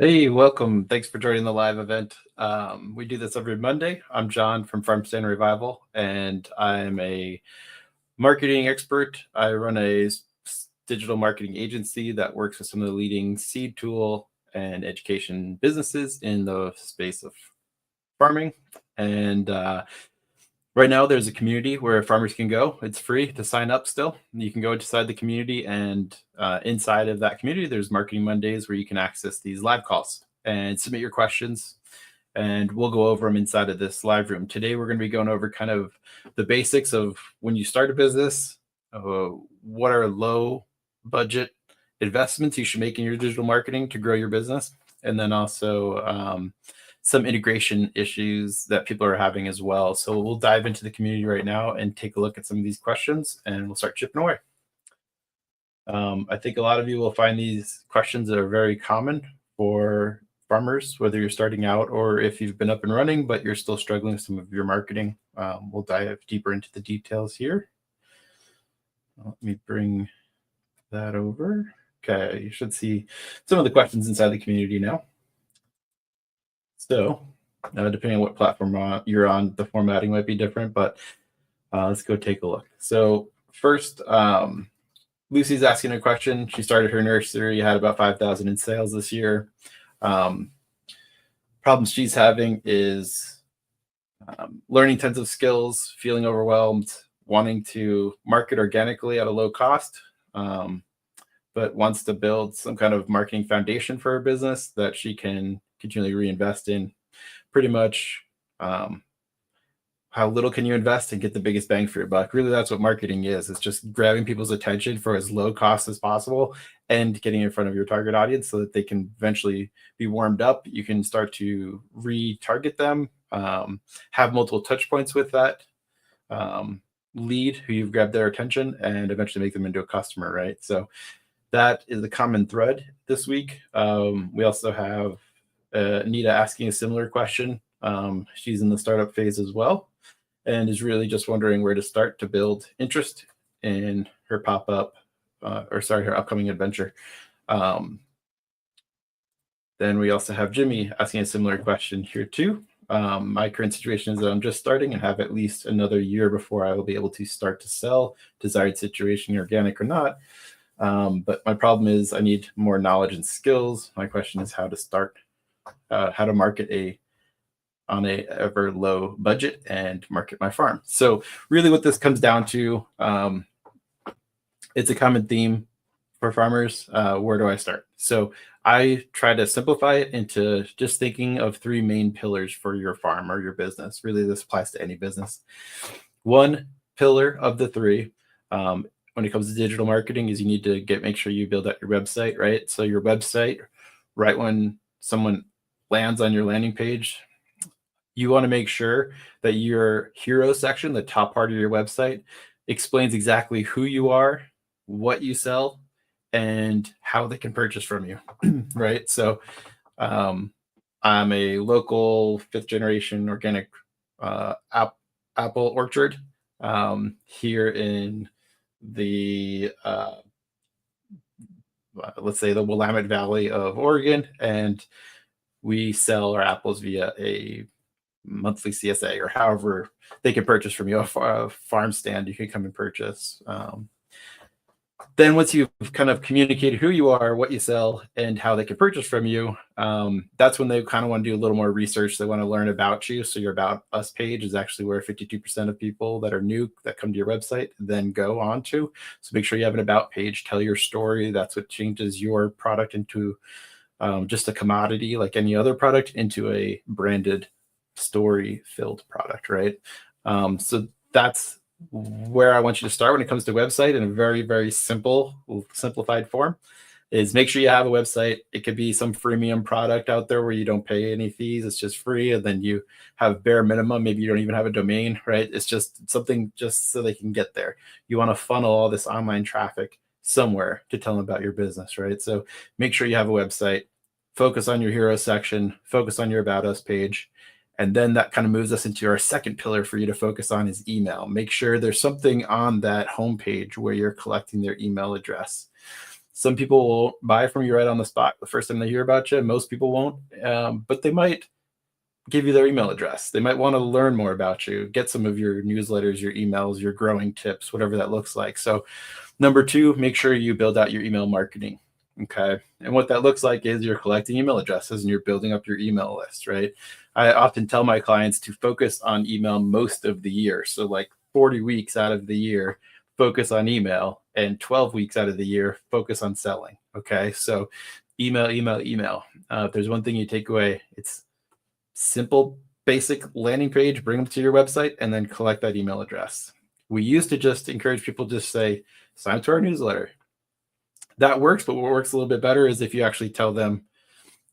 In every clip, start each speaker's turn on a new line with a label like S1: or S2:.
S1: Hey, welcome. Thanks for joining the live event. We do this every Monday. I'm John from Farm Stand Revival, and I'm a marketing expert. I run a digital marketing agency that works with some of the leading seed tool and education businesses in the space of farming. And right now, there's a community where farmers can go. It's free to sign up still. You can go inside the community, and inside of that community, there's Marketing Mondays where you can access these live calls and submit your questions. And we'll go over them inside of this live room. Today, we're going to be going over kind of the basics of when you start a business, what are low budget investments you should make in your digital marketing to grow your business, and then also some integration issues that people are having as well. So we'll dive into the community right now and take a look at some of these questions, and we'll start chipping away. I think a lot of you will find these questions that are very common for farmers, whether you're starting out or if you've been up and running, but you're still struggling with some of your marketing. We'll dive deeper into the details here. Let me bring that over. Okay, you should see some of the questions inside the community now. So depending on what platform you're on, the formatting might be different, but let's go take a look. So first, Lucy's asking a question. She started her nursery, had about 5,000 in sales this year. Problems she's having is learning tons of skills, feeling overwhelmed, wanting to market organically at a low cost, but wants to build some kind of marketing foundation for her business that she can continually reinvest in. Pretty much how little can you invest and get the biggest bang for your buck? Really, that's what marketing is. It's just grabbing people's attention for as low cost as possible and getting in front of your target audience so that they can eventually be warmed up. You can start to retarget them, have multiple touch points with that lead who you've grabbed their attention, and eventually make them into a customer, right? So that is the common thread this week. We also have Anita asking a similar question. She's in the startup phase as well, and is really just wondering where to start to build interest in her pop-up, her upcoming adventure. Then we also have Jimmy asking a similar question here too. My current situation is that I'm just starting and have at least another year before I will be able to start to sell, desired situation, organic or not. But my problem is I need more knowledge and skills. My question is how to start, how to market on a ever low budget and market my farm. So really what this comes down to, it's a common theme for farmers. Where do I start? So I try to simplify it into just thinking of three main pillars for your farm or your business. Really, this applies to any business. One pillar of the three, when it comes to digital marketing, is you need to make sure you build out your website, right? So your website, right when someone lands on your landing page, you want to make sure that your hero section, the top part of your website, explains exactly who you are, what you sell, and how they can purchase from you, right? So I'm a local 5th generation organic apple orchard here in the, let's say the Willamette Valley of Oregon, and we sell our apples via a monthly CSA, or however they can purchase from you, a farm stand you can come and purchase. Then once you've kind of communicated who you are, what you sell, and how they can purchase from you, that's when they kind of want to do a little more research. They want to learn about you. So your About Us page is actually where 52% of people that are new that come to your website then go on to. So make sure you have an About page, tell your story. That's what changes your product into just a commodity like any other product into a branded story-filled product, right? So that's where I want you to start when it comes to website in a very, very simplified form. Is make sure you have a website. It could be some freemium product out there where you don't pay any fees. It's just free, and then you have bare minimum. Maybe you don't even have a domain, right? It's just something just so they can get there. You want to funnel all this online traffic somewhere to tell them about your business, right? So make sure you have a website. Focus on your hero section. Focus on your About Us page. And then that kind of moves us into our second pillar for you to focus on is email. Make sure there's something on that homepage where you're collecting their email address. Some people won't buy from you right on the spot the first time they hear about you. Most people won't, but they might give you their email address. They might want to learn more about you, get some of your newsletters, your emails, your growing tips, whatever that looks like. So number two, make sure you build out your email marketing. Okay. And what that looks like is you're collecting email addresses and you're building up your email list, right? I often tell my clients to focus on email most of the year. So like 40 weeks out of the year, focus on email, and 12 weeks out of the year, focus on selling. Okay. So email, email, email. If there's one thing you take away, it's simple, basic landing page, bring them to your website, and then collect that email address. We used to just encourage people to just say, sign up to our newsletter. That works, but what works a little bit better is if you actually tell them,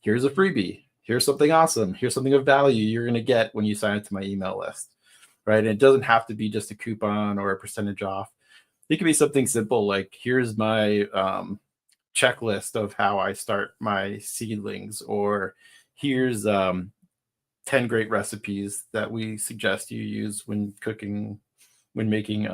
S1: here's a freebie, here's something awesome, here's something of value you're going to get when you sign up to my email list, right? And it doesn't have to be just a coupon or a percentage off. It can be something simple like, here's my checklist of how I start my seedlings, or here's 10 great recipes that we suggest you use when cooking, when making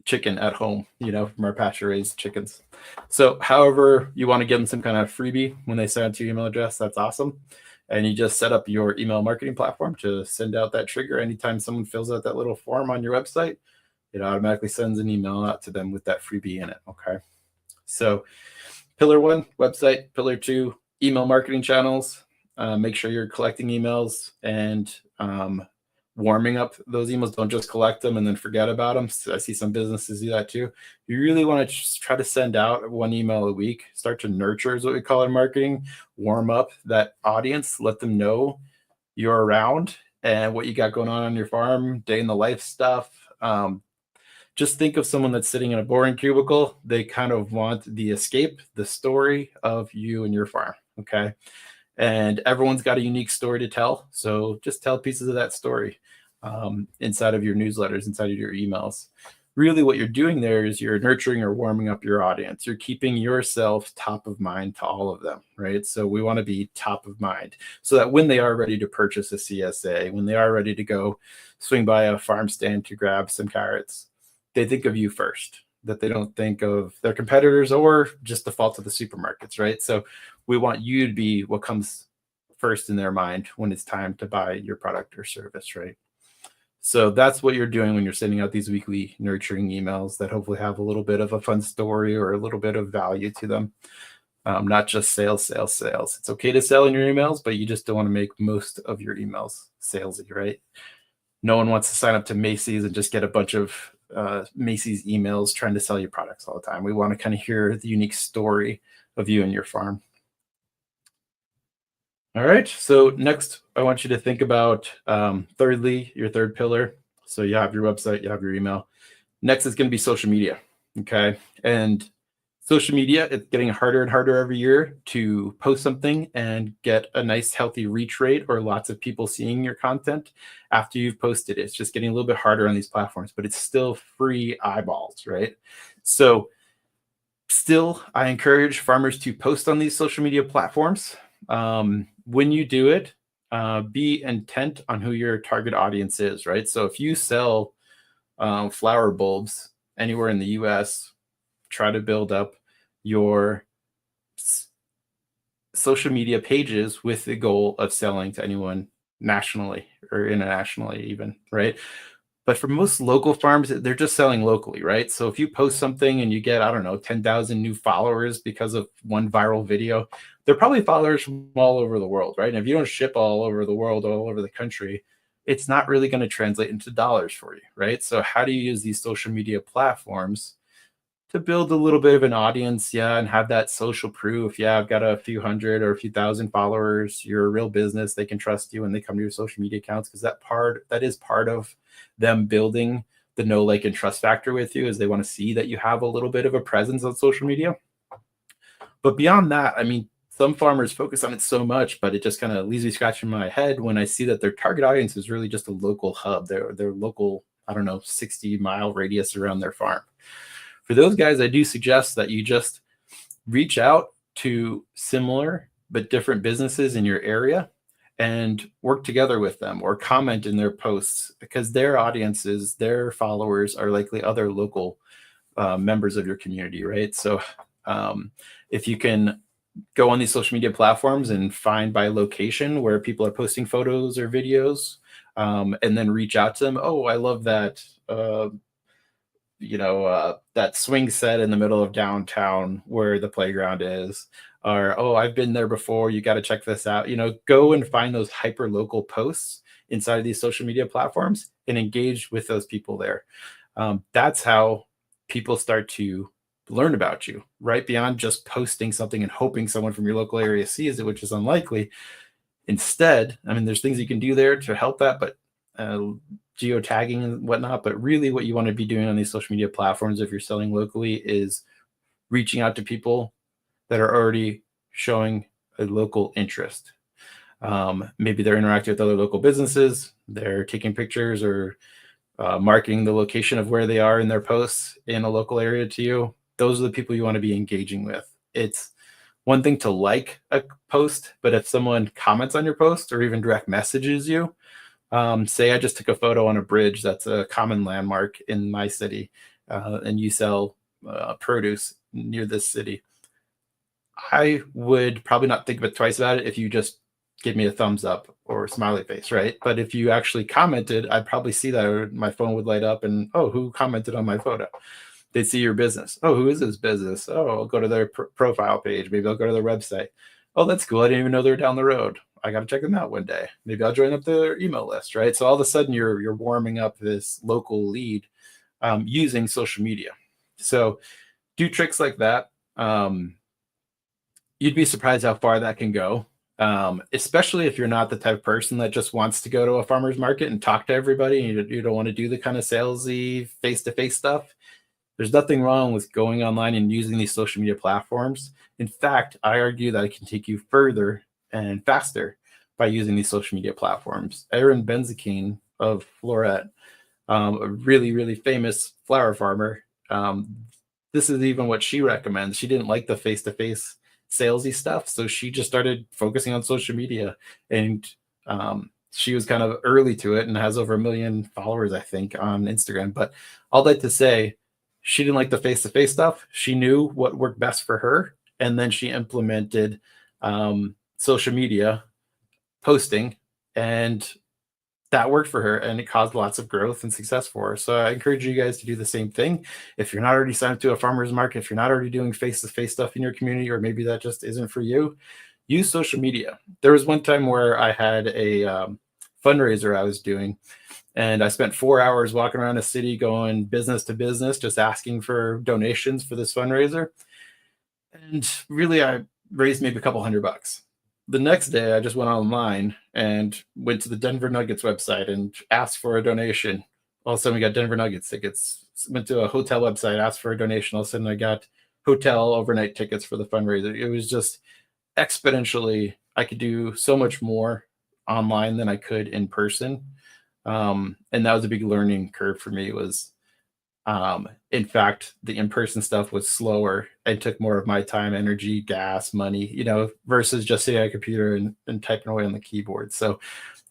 S1: chicken at home, from our pasture raised chickens. So however you want to give them some kind of freebie when they send out to your email address, that's awesome. And you just set up your email marketing platform to send out that trigger. Anytime someone fills out that little form on your website, it automatically sends an email out to them with that freebie in it. Okay. So pillar one, website. Pillar two, email marketing channels. Make sure you're collecting emails and warming up those emails. Don't just collect them and then forget about them. So I see some businesses do that too. You really want to just try to send out one email a week. Start to nurture is what we call it in marketing. Warm up that audience. Let them know you're around and what you got going on your farm, day in the life stuff. Just think of someone that's sitting in a boring cubicle. They kind of want the escape, the story of you and your farm. Okay. And everyone's got a unique story to tell. So just tell pieces of that story inside of your newsletters, inside of your emails. Really what you're doing there is you're nurturing or warming up your audience. You're keeping yourself top of mind to all of them, right? So we want to be top of mind so that when they are ready to purchase a CSA, when they are ready to go swing by a farm stand to grab some carrots, they think of you first, that they don't think of their competitors or just default to the supermarkets, right? So we want you to be what comes first in their mind when it's time to buy your product or service, right? So that's what you're doing when you're sending out these weekly nurturing emails that hopefully have a little bit of a fun story or a little bit of value to them. Not just sales, sales, sales. It's okay to sell in your emails, but you just don't want to make most of your emails salesy, right? No one wants to sign up to Macy's and just get a bunch of Macy's emails trying to sell you products all the time. We want to kind of hear the unique story of you and your farm. All right. So next, I want you to think about thirdly, your third pillar. So you have your website, you have your email. Next is going to be social media. Okay. And social media, it's getting harder and harder every year to post something and get a nice healthy reach rate or lots of people seeing your content after you've posted it. It's just getting a little bit harder on these platforms, but it's still free eyeballs, right? So still, I encourage farmers to post on these social media platforms. When you do it, be intent on who your target audience is, right? So if you sell flower bulbs anywhere in the US, try to build up your social media pages with the goal of selling to anyone nationally or internationally even, right? But for most local farms, they're just selling locally, right? So if you post something and you get, I don't know, 10,000 new followers because of one viral video, they're probably followers from all over the world, right? And if you don't ship all over the world, all over the country, it's not really going to translate into dollars for you, right? So how do you use these social media platforms to build a little bit of an audience, yeah, and have that social proof? Yeah, I've got a few hundred or a few thousand followers. You're a real business. They can trust you when they come to your social media accounts, because that is part of them building the know, like, and trust factor with you, is they want to see that you have a little bit of a presence on social media. But beyond that, I mean, some farmers focus on it so much, but it just kind of leaves me scratching my head when I see that their target audience is really just a local hub, their local, I don't know, 60-mile radius around their farm. For those guys, I do suggest that you just reach out to similar but different businesses in your area and work together with them or comment in their posts, because their audiences, their followers are likely other local members of your community, right? So if you can go on these social media platforms and find by location where people are posting photos or videos, and then reach out to them. Oh, I love that. That swing set in the middle of downtown where the playground is, or oh, I've been there before, you got to check this out. Go and find those hyper local posts inside of these social media platforms and engage with those people there. That's how people start to learn about you, right? Beyond just posting something and hoping someone from your local area sees it, which is unlikely. Instead, I mean, there's things you can do there to help that, but geotagging and whatnot. But really, what you want to be doing on these social media platforms, if you're selling locally, is reaching out to people that are already showing a local interest. Maybe they're interacting with other local businesses, they're taking pictures or marking the location of where they are in their posts in a local area to you. Those are the people you want to be engaging with. It's one thing to like a post, but if someone comments on your post or even direct messages you, say I just took a photo on a bridge that's a common landmark in my city, and you sell produce near this city, I would probably not think of it twice about it if you just give me a thumbs up or a smiley face, right? But if you actually commented, I'd probably see that, or my phone would light up and, oh, who commented on my photo? They'd see your business. Oh, who is this business? Oh, I'll go to their profile page. Maybe I'll go to their website. Oh, that's cool. I didn't even know they're down the road. I got to check them out one day. Maybe I'll join up their email list, right? So all of a sudden you're warming up this local lead using social media. So do tricks like that. You'd be surprised how far that can go, especially if you're not the type of person that just wants to go to a farmer's market and talk to everybody, and you don't want to do the kind of salesy face-to-face stuff. There's nothing wrong with going online and using these social media platforms. In fact, I argue that it can take you further and faster by using these social media platforms. Erin Benzakein of Floret, a really, really famous flower farmer, this is even what she recommends. She didn't like the face-to-face salesy stuff, so she just started focusing on social media, and she was kind of early to it and has over 1 million followers, I think, on Instagram. But all that to say, she didn't like the face-to-face stuff. She knew what worked best for her, and then she implemented social media posting, and that worked for her, and it caused lots of growth and success for her. So I encourage you guys to do the same thing. If you're not already signed up to a farmer's market, if you're not already doing face-to-face stuff in your community, or maybe that just isn't for you, use social media. There was one time where I had a fundraiser I was doing, and I spent 4 hours walking around a city going business to business, just asking for donations for this fundraiser. And really, I raised maybe a couple $100. The next day, I just went online and went to the Denver Nuggets website and asked for a donation. All of a sudden, we got Denver Nuggets tickets. Went to a hotel website, asked for a donation. All of a sudden, I got hotel overnight tickets for the fundraiser. It was just exponentially, I could do so much more online than I could in person. And that was a big learning curve for me. Was in fact, the in-person stuff was slower and took more of my time, energy, gas, money, versus just sitting at a computer and typing away on the keyboard. So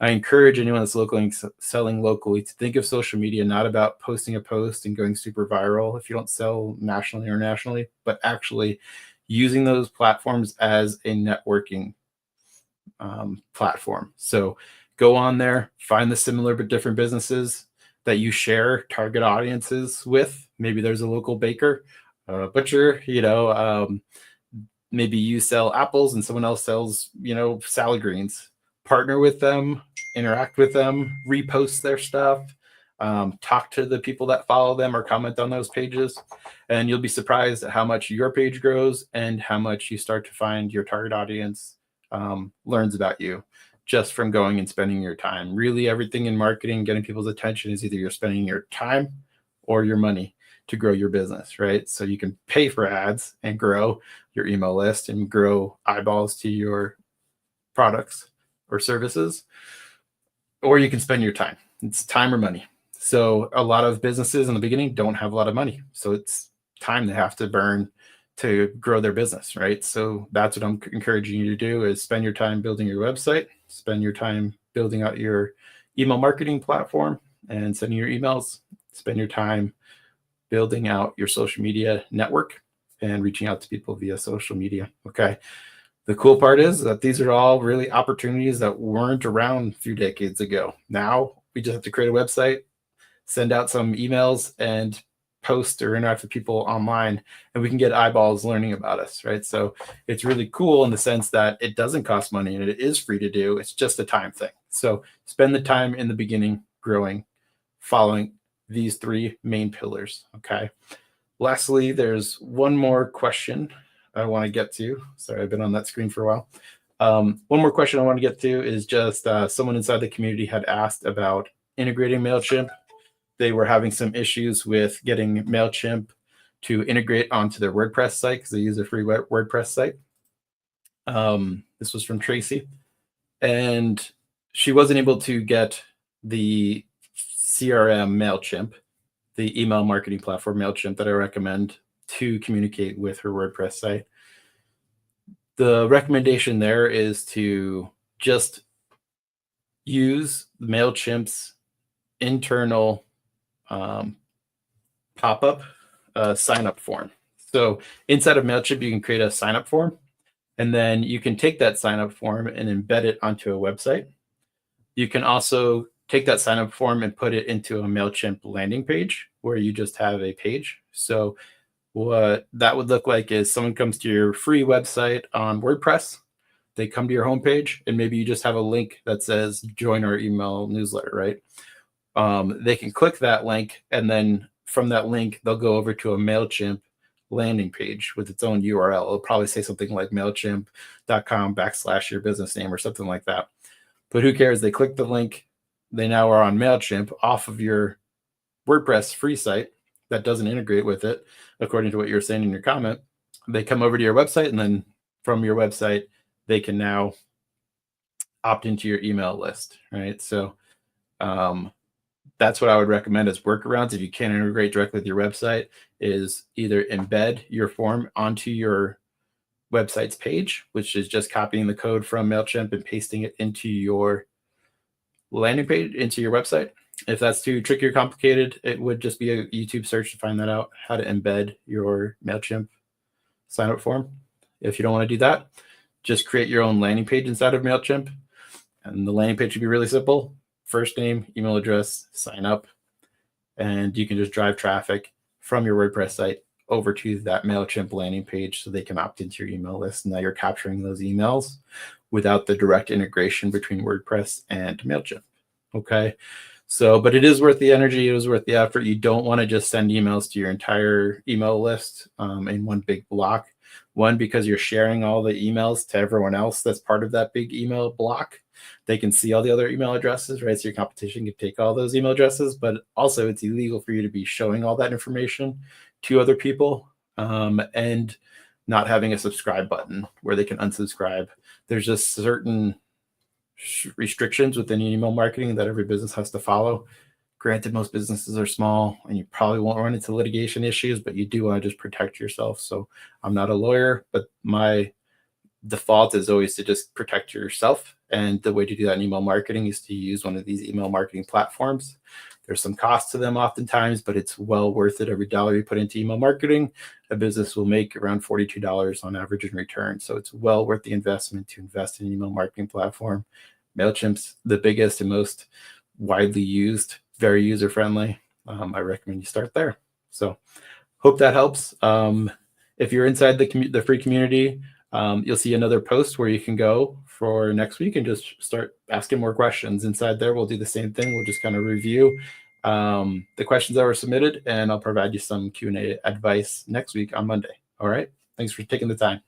S1: I encourage anyone that's locally selling locally to think of social media not about posting a post and going super viral if you don't sell nationally or internationally, but actually using those platforms as a networking platform. So go on there, find the similar but different businesses that you share target audiences with. Maybe there's a local baker, a butcher, maybe you sell apples and someone else sells, salad greens. Partner with them, interact with them, repost their stuff, talk to the people that follow them or comment on those pages. And you'll be surprised at how much your page grows and how much you start to find your target audience learns about you just from going and spending your time. Really, everything in marketing, getting people's attention, is either you're spending your time or your money to grow your business, right? So you can pay for ads and grow your email list and grow eyeballs to your products or services, or you can spend your time. It's time or money. So a lot of businesses in the beginning don't have a lot of money. So it's time they have to burn to grow their business, right? So that's what I'm encouraging you to do, is spend your time building your website, spend your time building out your email marketing platform and sending your emails, spend your time building out your social media network and reaching out to people via social media. Okay. The cool part is that these are all really opportunities that weren't around a few decades ago. Now we just have to create a website, send out some emails, and post or interact with people online, and we can get eyeballs learning about us, right? So it's really cool in the sense that it doesn't cost money and it is free to do. It's just a time thing. So spend the time in the beginning growing, following these three main pillars. Okay. Lastly, there's one more question I want to get to. Sorry, I've been on that screen for a while. One more question I want to get to is just someone inside the community had asked about integrating MailChimp. They were having some issues with getting MailChimp to integrate onto their WordPress site because they use a free WordPress site. This was from Tracy. And she wasn't able to get the CRM MailChimp, the email marketing platform MailChimp that I recommend, to communicate with her WordPress site. The recommendation there is to just use MailChimp's internal pop-up sign-up form. So inside of MailChimp, you can create a sign-up form, and then you can take that sign-up form and embed it onto a website. You can also take that sign-up form and put it into a MailChimp landing page where you just have a page. So what that would look like is someone comes to your free website on WordPress, they come to your homepage, and maybe you just have a link that says join our email newsletter, right? They can click that link, and then from that link, they'll go over to a MailChimp landing page with its own URL. It'll probably say something like MailChimp.com/your business name or something like that. But who cares? They click the link. They now are on MailChimp off of your WordPress free site that doesn't integrate with it, according to what you're saying in your comment. They come over to your website, and then from your website, they can now opt into your email list, right? So that's what I would recommend as workarounds. If you can't integrate directly with your website, is either embed your form onto your website's page, which is just copying the code from MailChimp and pasting it into your landing page, into your website. If that's too tricky or complicated, it would just be a YouTube search to find that out, how to embed your MailChimp sign-up form. If you don't want to do that, just create your own landing page inside of MailChimp. And the landing page should be really simple. First name, email address, sign up, and you can just drive traffic from your WordPress site over to that MailChimp landing page so they can opt into your email list. Now you're capturing those emails without the direct integration between WordPress and MailChimp. Okay. So, but it is worth the energy. It is worth the effort. You don't want to just send emails to your entire email list in one big block. One, because you're sharing all the emails to everyone else that's part of that big email block. They can see all the other email addresses, right? So your competition can take all those email addresses, but also it's illegal for you to be showing all that information to other people and not having a subscribe button where they can unsubscribe. There's just certain restrictions within email marketing that every business has to follow. Granted, most businesses are small and you probably won't run into litigation issues, but you do want to just protect yourself. So I'm not a lawyer, but my default is always to just protect yourself. And the way to do that in email marketing is to use one of these email marketing platforms. There's some cost to them oftentimes, but it's well worth it. Every dollar you put into email marketing, a business will make around $42 on average in return. So it's well worth the investment to invest in an email marketing platform. MailChimp's the biggest and most widely used, very user-friendly. I recommend you start there. So hope that helps. If you're inside the free community, you'll see another post where you can go for next week and just start asking more questions. Inside there, we'll do the same thing. We'll just kind of review the questions that were submitted, and I'll provide you some Q&A advice next week on Monday. All right. Thanks for taking the time.